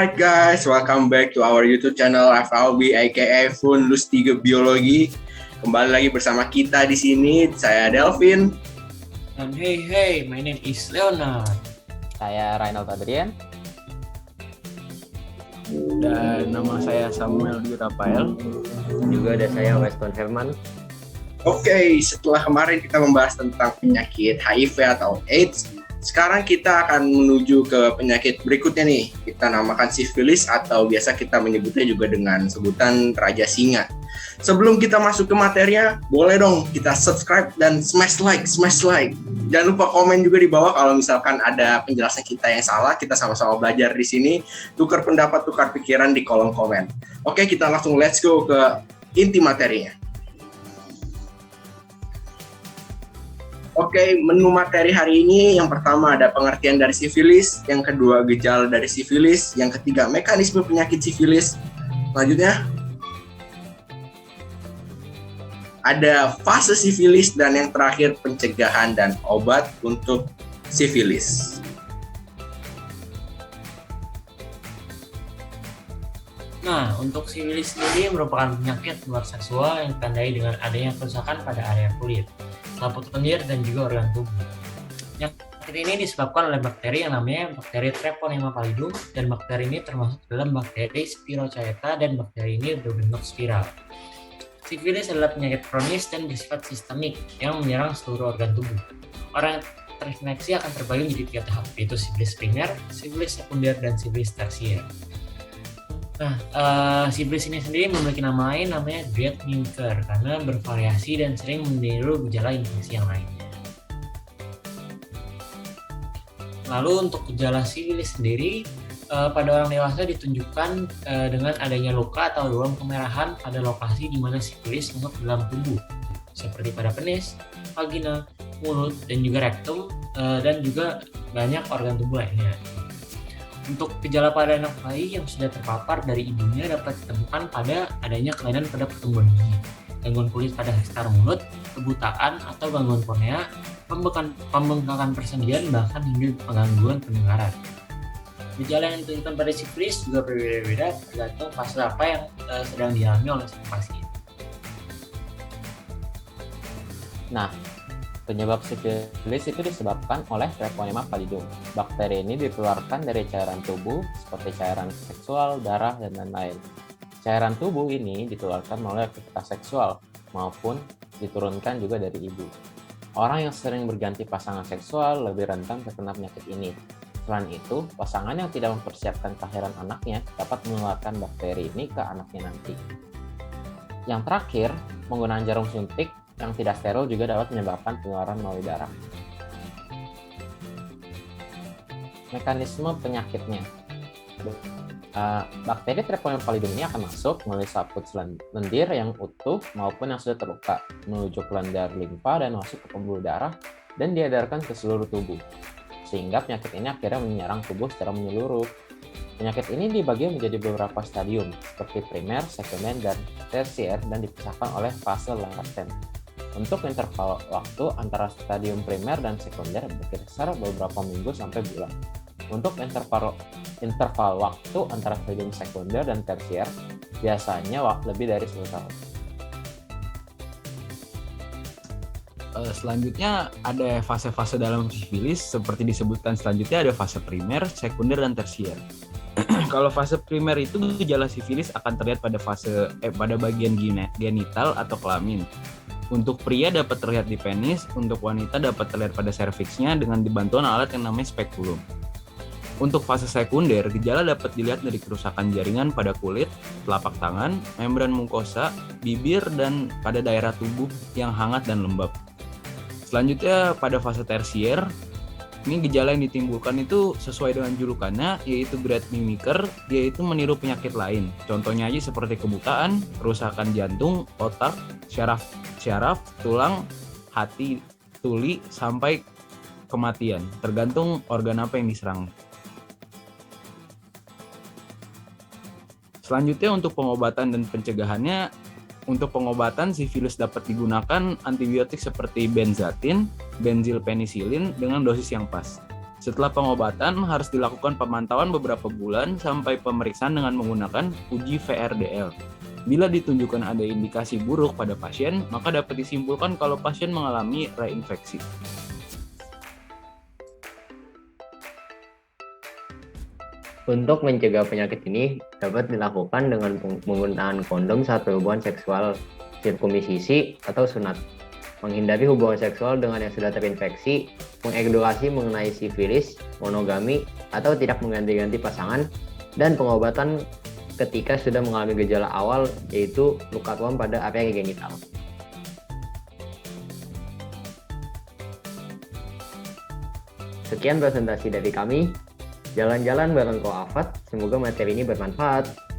Alright guys, welcome back to our YouTube channel FLB aka Fundus 3 Biologi. Kembali lagi bersama kita di sini. Saya Delvin. And hey, my name is Leonard. Saya Reinald Adrian. Dan nama saya Samuel Dwi Rafael. Juga ada saya Weston Herman. Oke, setelah kemarin kita membahas tentang penyakit HIV atau AIDS, sekarang kita akan menuju ke penyakit berikutnya nih. Kita namakan sifilis atau biasa kita menyebutnya juga dengan sebutan Raja Singa. Sebelum kita masuk ke materinya, boleh dong kita subscribe dan smash like. Jangan lupa komen juga di bawah kalau misalkan ada penjelasan kita yang salah. Kita sama-sama belajar di sini. Tukar pendapat, tukar pikiran di kolom komen. Oke, kita langsung let's go ke inti materinya. Oke, menu materi hari ini yang pertama ada pengertian dari sifilis, yang kedua gejala dari sifilis, yang ketiga mekanisme penyakit sifilis. Selanjutnya ada fase sifilis dan yang terakhir pencegahan dan obat untuk sifilis. Nah, untuk sifilis sendiri merupakan penyakit luar seksual yang ditandai dengan adanya kerusakan pada area kulit, selaput lendir, dan juga organ tubuh. Penyakit ini disebabkan oleh bakteri yang namanya bakteri Treponema pallidum, dan bakteri ini termasuk dalam bakteri Spirochaeta, dan bakteri ini berbentuk spiral. Sifilis adalah penyakit kronis dan bersifat sistemik yang menyerang seluruh organ tubuh. Orang yang terinfeksi akan terbagi menjadi 3 tahap, yaitu sifilis primer, sifilis sekunder, dan sifilis tersier. Nah, sifilis ini sendiri memiliki nama lain namanya Great Mimicker karena bervariasi dan sering meniru gejala infeksi yang lainnya. Lalu untuk gejala sifilis sendiri, pada orang dewasa ditunjukkan dengan adanya luka atau ruam kemerahan pada lokasi di mana sifilis masuk ke dalam tubuh, seperti pada penis, vagina, mulut, dan juga rektum, dan juga banyak organ tubuh lainnya. Untuk gejala pada anak bayi yang sudah terpapar dari ibunya dapat ditemukan pada adanya kelainan pada pertumbuhan gigi, gangguan kulit pada sekitar mulut, kebutaan atau gangguan kornea, pembengkakan persendian, bahkan hingga gangguan pendengaran. Gejala yang ditunjukkan pada sifilis juga berbeda-beda tergantung fase apa yang sedang dialami oleh sang pasien. Nah, penyebab sifilis itu disebabkan oleh Treponema pallidum. Bakteri ini dikeluarkan dari cairan tubuh seperti cairan seksual, darah, dan lain-lain. Cairan tubuh ini dikeluarkan melalui aktivitas seksual maupun diturunkan juga dari ibu. Orang yang sering berganti pasangan seksual lebih rentan terkena penyakit ini. Selain itu, pasangan yang tidak mempersiapkan kelahiran anaknya dapat menularkan bakteri ini ke anaknya nanti. Yang terakhir, penggunaan jarum suntik yang tidak steril juga dapat menyebabkan penularan melalui darah. Mekanisme penyakitnya. Bakteri Treponema pallidum ini akan masuk melalui selaput lendir yang utuh maupun yang sudah terluka, menuju ke lendir limfa dan masuk ke pembuluh darah dan diedarkan ke seluruh tubuh. Sehingga penyakit ini akhirnya menyerang tubuh secara menyeluruh. Penyakit ini dibagi menjadi beberapa stadium, seperti primer, sekunder, dan tersier, dan dipisahkan oleh fase laten. Untuk interval waktu antara stadium primer dan sekunder berkisar beberapa minggu sampai bulan. Untuk interval waktu antara stadium sekunder dan tersier biasanya lebih dari 10 tahun. Selanjutnya ada fase-fase dalam sifilis seperti disebutkan selanjutnya ada fase primer, sekunder, dan tersier. Kalau fase primer itu gejala sifilis akan terlihat pada bagian genital atau kelamin. Untuk pria dapat terlihat di penis, untuk wanita dapat terlihat pada serviksnya dengan dibantuan alat yang namanya spekulum. Untuk fase sekunder, gejala dapat dilihat dari kerusakan jaringan pada kulit, telapak tangan, membran mukosa, bibir, dan pada daerah tubuh yang hangat dan lembab. Selanjutnya pada fase tersier, ini gejala yang ditimbulkan itu sesuai dengan julukannya, yaitu Great Mimicker, yaitu meniru penyakit lain. Contohnya aja seperti kebutaan, kerusakan jantung, otak, syaraf, tulang, hati, tuli, sampai kematian, tergantung organ apa yang diserang. Selanjutnya untuk pengobatan dan pencegahannya, untuk pengobatan sifilis dapat digunakan antibiotik seperti benzatin, benzilpenisilin dengan dosis yang pas. Setelah pengobatan, harus dilakukan pemantauan beberapa bulan sampai pemeriksaan dengan menggunakan uji VRDL. Bila ditunjukkan ada indikasi buruk pada pasien, maka dapat disimpulkan kalau pasien mengalami reinfeksi. Untuk mencegah penyakit ini dapat dilakukan dengan penggunaan kondom saat berhubungan seksual, sirkumsisi, atau sunat. Menghindari hubungan seksual dengan yang sudah terinfeksi, mengedukasi mengenai sifilis, monogami, atau tidak mengganti-ganti pasangan, dan pengobatan ketika sudah mengalami gejala awal, yaitu luka ruam pada area genital. Sekian presentasi dari kami. Jalan-jalan bareng Ko Afat, semoga materi ini bermanfaat.